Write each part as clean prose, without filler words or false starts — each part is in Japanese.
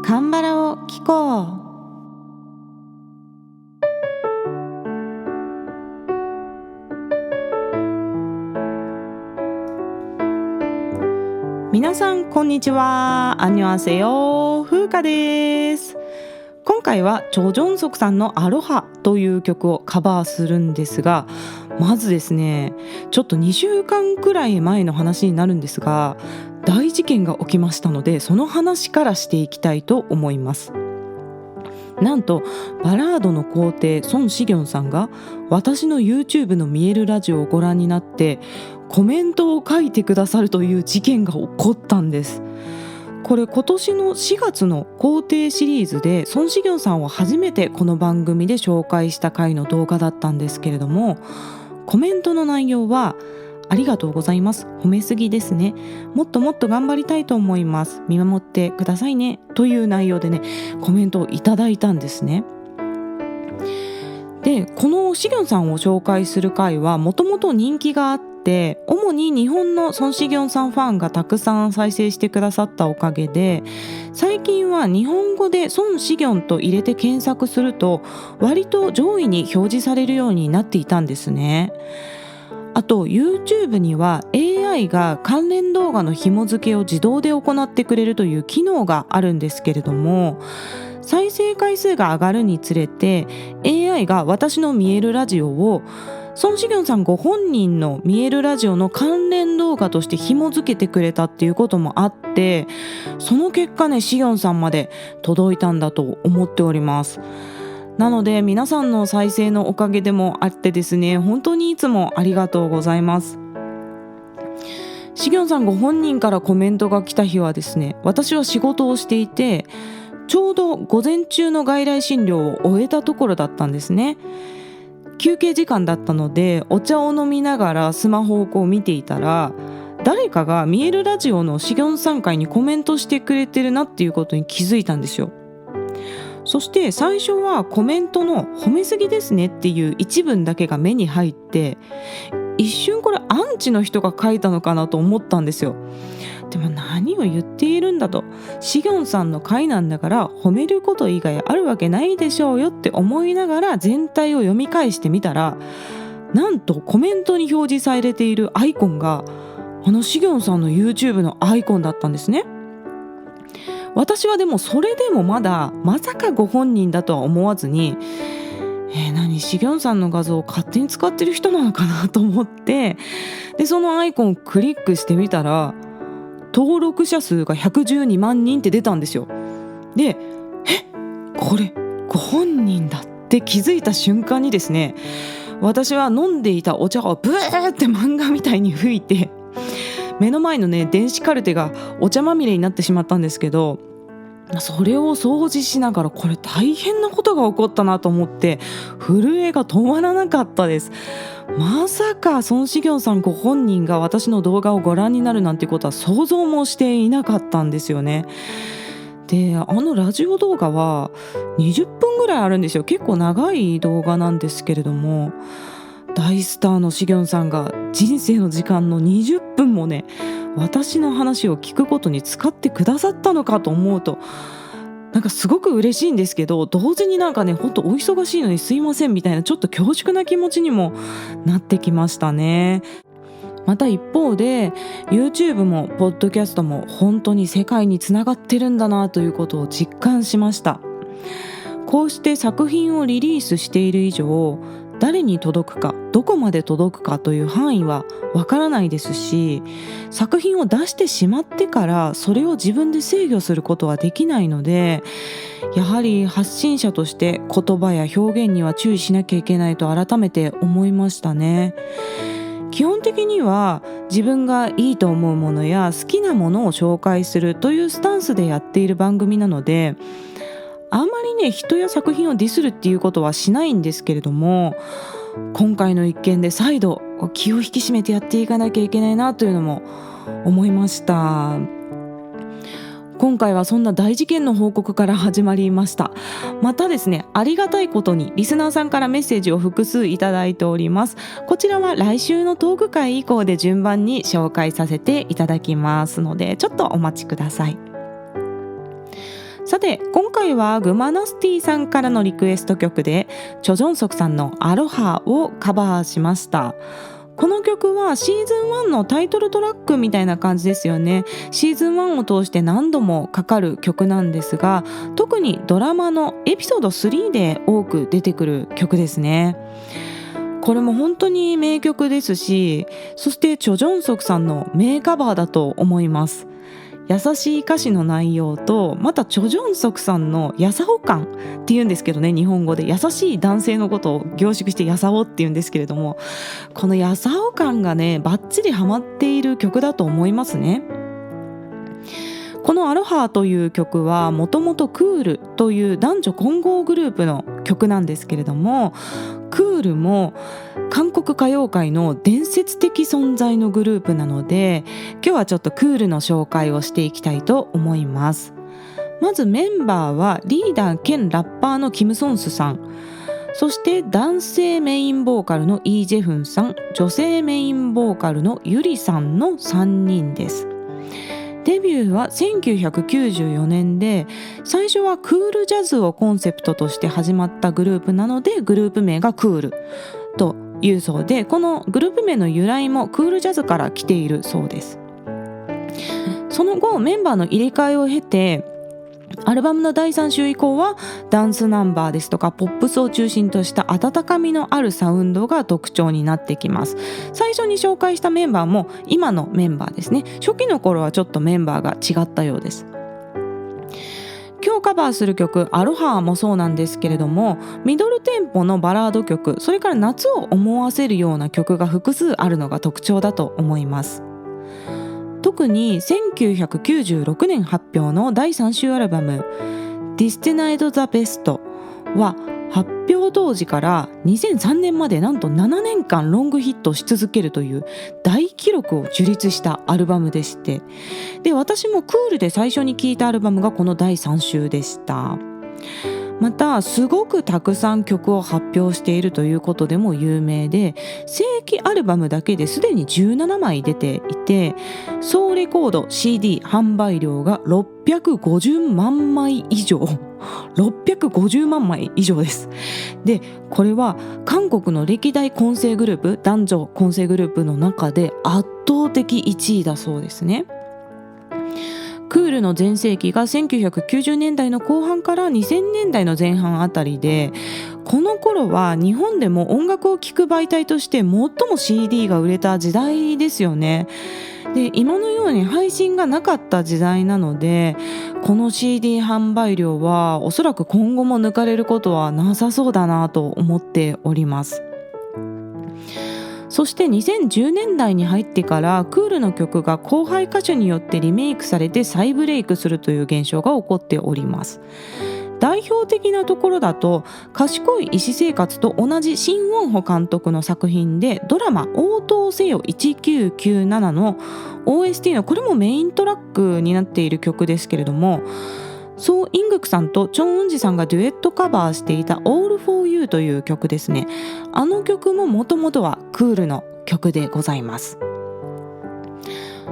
カンバラを聞こう。皆さんこんにちは。アンニョンアセヨ、風花です。今回はチョ・ジョンソクさんのアロハという曲をカバーするんですが、まずですね、ちょっと2週間くらい前の話になるんですが、大事件が起きましたので、その話からしていきたいと思います。なんとバラードの皇帝ソン・シギョンさんが私の YouTube の見えるラジオをご覧になってコメントを書いてくださるという事件が起こったんです。これ今年の4月の皇帝シリーズでソン・シギョンさんを初めてこの番組で紹介した回の動画だったんですけれども、コメントの内容はありがとうございます。褒めすぎですね。もっともっと頑張りたいと思います。見守ってくださいね。という内容でね、コメントをいただいたんですね。で、このシギョンさんを紹介する回はもともと人気があって、主に日本のソン・シギョンさんファンがたくさん再生してくださったおかげで、最近は日本語でソン・シギョンと入れて検索すると割と上位に表示されるようになっていたんですね。あと YouTube には AI が関連動画の紐付けを自動で行ってくれるという機能があるんですけれども、再生回数が上がるにつれて AI が私の見えるラジオをソン・シギョンさんご本人の見えるラジオの関連動画として紐付けてくれたっていうこともあって、その結果ね、シギョンさんまで届いたんだと思っております。なので皆さんの再生のおかげでもあってですね、本当にいつもありがとうございます。シギョンさんご本人からコメントが来た日はですね、私は仕事をしていて、ちょうど午前中の外来診療を終えたところだったんですね。休憩時間だったのでお茶を飲みながらスマホをこう見ていたら、誰かが見えるラジオのシギョンさん回にコメントしてくれてるなっていうことに気づいたんですよ。そして最初はコメントの褒めすぎですねっていう一文だけが目に入って、一瞬これアンチの人が書いたのかなと思ったんですよ。でも何を言っているんだと、シギョンさんの回なんだから褒めること以外あるわけないでしょうよって思いながら全体を読み返してみたら、なんとコメントに表示されているアイコンがシギョンさんの YouTube のアイコンだったんですね。私はでもそれでもまさかご本人だとは思わずに、何シギョンさんの画像を勝手に使ってる人なのかなと思って、でそのアイコンをクリックしてみたら登録者数が112万人って出たんですよ。でこれご本人だって気づいた瞬間にですね、私は飲んでいたお茶をブーって漫画みたいに吹いて、目の前のね電子カルテがお茶まみれになってしまったんですけど、それを掃除しながらこれ大変なことが起こったなと思って震えが止まらなかったです。まさかソン・シギョンさんご本人が私の動画をご覧になるなんてことは想像もしていなかったんですよね。でラジオ動画は20分ぐらいあるんですよ。結構長い動画なんですけれども、大スターのシギョンさんが人生の時間の20分もね、私の話を聞くことに使ってくださったのかと思うと、なんかすごく嬉しいんですけど、同時になんかね、ほんとお忙しいのにすいませんみたいな、ちょっと恐縮な気持ちにもなってきましたね。また一方で YouTube もポッドキャストも本当に世界につながってるんだなということを実感しました。こうして作品をリリースしている以上、誰に届くかどこまで届くかという範囲はわからないですし、作品を出してしまってからそれを自分で制御することはできないので、やはり発信者として言葉や表現には注意しなきゃいけないと改めて思いましたね。基本的には自分がいいと思うものや好きなものを紹介するというスタンスでやっている番組なので、あんまりね人や作品をディスるっていうことはしないんですけれども、今回の一件で再度気を引き締めてやっていかなきゃいけないなというのも思いました。今回はそんな大事件の報告から始まりました。またですね、ありがたいことにリスナーさんからメッセージを複数いただいております。こちらは来週のトーク会以降で順番に紹介させていただきますので、ちょっとお待ちください。さて今回はグマナスティさんからのリクエスト曲でチョ・ジョンソクさんのアロハをカバーしました。この曲はシーズン1のタイトルトラックみたいな感じですよね。シーズン1を通して何度もかかる曲なんですが、特にドラマのエピソード3で多く出てくる曲ですね。これも本当に名曲ですし、そしてチョ・ジョンソクさんの名カバーだと思います。優しい歌詞の内容と、またチョ・ジョンソクさんのやさお感っていうんですけどね、日本語で優しい男性のことを凝縮してやさおっていうんですけれども、このやさお感がねバッチリハマっている曲だと思いますね。このアロハという曲はもともとクールという男女混合グループの曲なんですけれども、クールも韓国歌謡界の伝説的存在のグループなので、今日はちょっとクールの紹介をしていきたいと思います。まずメンバーはリーダー兼ラッパーのキム・ソンスさん、そして男性メインボーカルのイ・ジェフンさん、女性メインボーカルのユリさんの3人です。デビューは1994年で、最初はクールジャズをコンセプトとして始まったグループなので、グループ名がクールというそうで、このグループ名の由来もクールジャズから来ているそうです。その後メンバーの入れ替えを経て、アルバムの第3週以降はダンスナンバーですとかポップスを中心とした温かみのあるサウンドが特徴になってきます。最初に紹介したメンバーも今のメンバーですね。初期の頃はちょっとメンバーが違ったようです。今日カバーする曲アロハもそうなんですけれども、ミドルテンポのバラード曲、それから夏を思わせるような曲が複数あるのが特徴だと思います。特に1996年発表の第3週アルバム Destined the Best は発表当時から2003年までなんと7年間ロングヒットし続けるという大記録を樹立したアルバムでして、で私もクールで最初に聴いたアルバムがこの第3週でした。またすごくたくさん曲を発表しているということでも有名で、正規アルバムだけですでに17枚出ていて、総レコード CD 販売量が650万枚以上650万枚以上です。でこれは韓国の歴代混成グループ、男女混成グループの中で圧倒的1位だそうですね。クールの全盛期が1990年代の後半から2000年代の前半あたりで、この頃は日本でも音楽を聴く媒体として最も CD が売れた時代ですよね。で今のように配信がなかった時代なので、この CD 販売量はおそらく今後も抜かれることはなさそうだなと思っております。そして2010年代に入ってからクールの曲が後輩歌手によってリメイクされて再ブレイクするという現象が起こっております。代表的なところだと、賢い医師生活と同じシン・ウォンホ監督の作品でドラマ応答せよ1997の OST の、これもメイントラックになっている曲ですけれども、ソー・イングクさんとチョン・ウンジさんがデュエットカバーしていた All for You という曲ですね。あの曲ももともとはクールの曲でございます。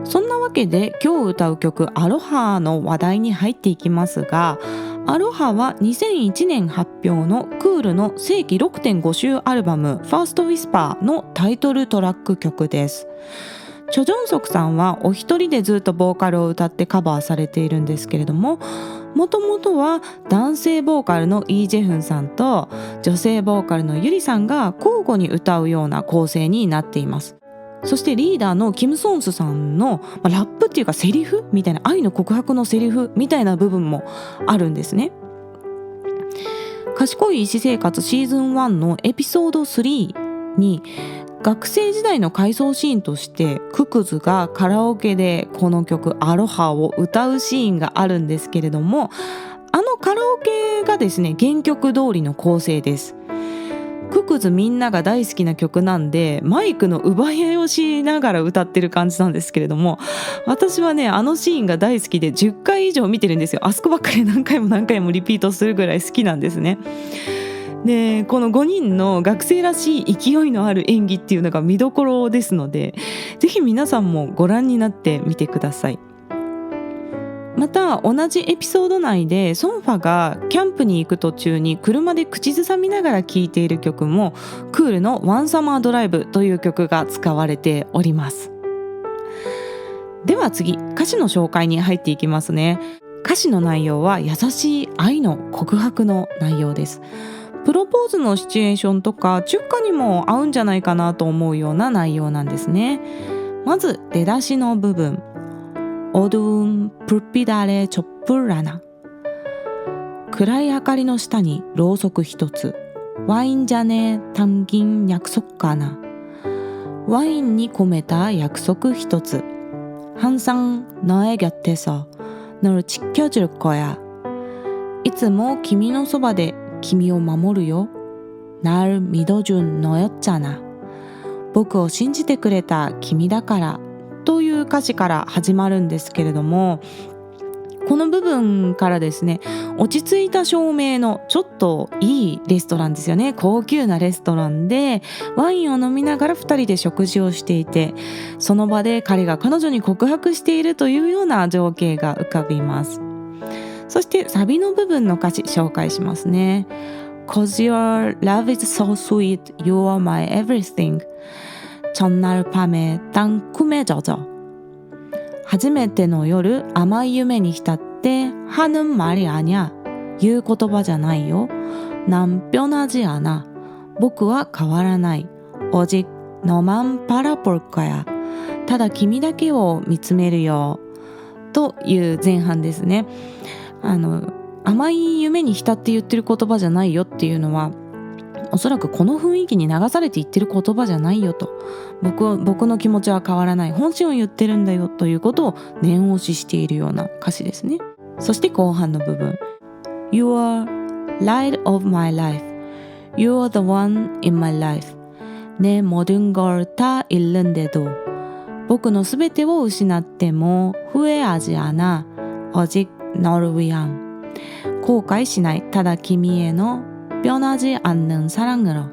そんなわけで今日歌う曲アロハの話題に入っていきますが、アロハは2001年発表のクールの正規 6.5 週アルバム First Whisper のタイトルトラック曲です。チョ・ジョンソクさんはお一人でずっとボーカルを歌ってカバーされているんですけれども、もともとは男性ボーカルのイ・ジェフンさんと女性ボーカルのユリさんが交互に歌うような構成になっています。そしてリーダーのキム・ソンスさんのラップっていうかセリフみたいな、愛の告白のセリフみたいな部分もあるんですね。賢い医師生活シーズン1のエピソード3に学生時代の回想シーンとしてククズがカラオケでこの曲アロハを歌うシーンがあるんですけれども、あのカラオケがですね原曲通りの構成です。ククズみんなが大好きな曲なんで、マイクの奪い合いをしながら歌ってる感じなんですけれども、私はねあのシーンが大好きで10回以上見てるんですよ。あそこばっかり何回もリピートするぐらい好きなんですね。でこの5人の学生らしい勢いのある演技っていうのが見どころですので、ぜひ皆さんもご覧になってみてください。また同じエピソード内でソンファがキャンプに行く途中に車で口ずさみながら聴いている曲もクールのワンサマードライブという曲が使われております。では次、歌詞の紹介に入っていきますね。歌詞の内容は優しい愛の告白の内容です。プロポーズのシチュエーションとか中華にも合うんじゃないかなと思うような内容なんですね。まず出だしの部分、어두운 불빛 아래 촛불 하나,暗い明かりの下にろうそく一つ、와인잔에 담긴 약속 하나,ワインに込めた約束一つ、항상 너의 곁에서 널 지켜줄 거야,いつも君のそばで君を守るよ、날 믿어준 너였잖아,僕を信じてくれた君だからという歌詞から始まるんですけれども、この部分からですね、落ち着いた照明のちょっといいレストランですよね。高級なレストランでワインを飲みながら2人で食事をしていて、その場で彼が彼女に告白しているというような情景が浮かびます。そしてサビの部分の歌詞紹介しますね。 Cause your love is so sweet, you are my everything, 전날 밤에 딴 꿈에 젖어, 初めての夜甘い夢に浸って하는 말이 아니야, 言う言葉じゃないよ、난 변하지 않아, 僕は変わらない、오직 너만 바라볼 거야, ただ君だけを見つめるよという前半ですね。甘い夢に浸って言ってる言葉じゃないよっていうのは、おそらくこの雰囲気に流されて言ってる言葉じゃないよと、僕の気持ちは変わらない、本心を言ってるんだよということを念押ししているような歌詞ですね。そして後半の部分、 You are light of my life, You are the one in my life, 내 모든 걸 다 잃는데도, 僕のすべてを失っても후회하지 않아, 오직 너를 위한, 後悔しない、ただ君への변하지 않는 사랑으로,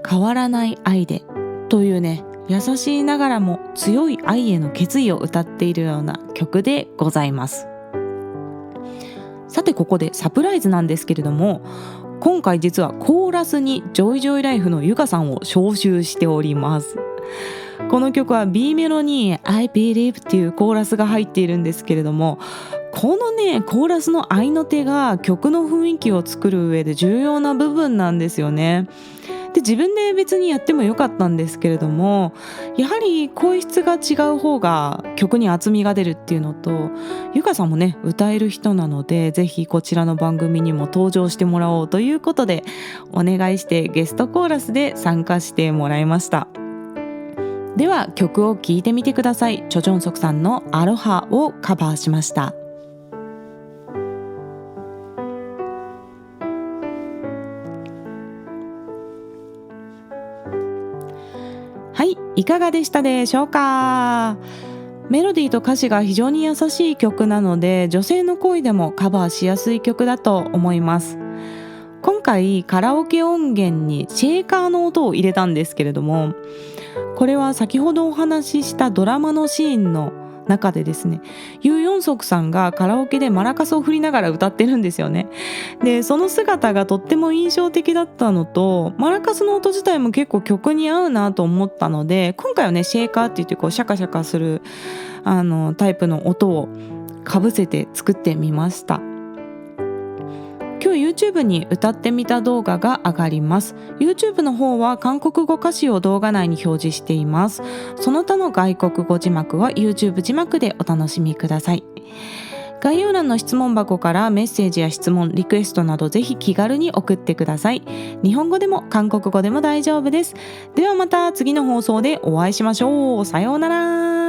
変わらない愛でというね、優しいながらも強い愛への決意を歌っているような曲でございます。さてここでサプライズなんですけれども、今回実はコーラスにジョイジョイライフのゆかさんを招集しております。この曲は B メロに I believe っていうコーラスが入っているんですけれども、このねコーラスの合いの手が曲の雰囲気を作る上で重要な部分なんですよね。で、自分で別にやってもよかったんですけれども、やはり声質が違う方が曲に厚みが出るっていうのと、ゆかさんもね歌える人なので、ぜひこちらの番組にも登場してもらおうということでお願いしてゲストコーラスで参加してもらいました。では曲を聴いてみてください。チョ・ジョンソクさんのアロハをカバーしました。はい、いかがでしたでしょうか。メロディーと歌詞が非常に優しい曲なので、女性の声でもカバーしやすい曲だと思います。今回カラオケ音源にシェーカーの音を入れたんですけれども、これは先ほどお話ししたドラマのシーンの中でですね、ユ・ヨンソクさんがカラオケでマラカスを振りながら歌ってるんですよね。で、その姿がとっても印象的だったのと、マラカスの音自体も結構曲に合うなと思ったので、今回はねシェーカーって言ってこうシャカシャカするタイプの音をかぶせて作ってみました。今日 YouTube に歌ってみた動画が上がります。 YouTube の方は韓国語歌詞を動画内に表示しています。その他の外国語字幕は YouTube 字幕でお楽しみください。概要欄の質問箱からメッセージや質問、リクエストなどぜひ気軽に送ってください。日本語でも韓国語でも大丈夫です。ではまた次の放送でお会いしましょう。さようなら。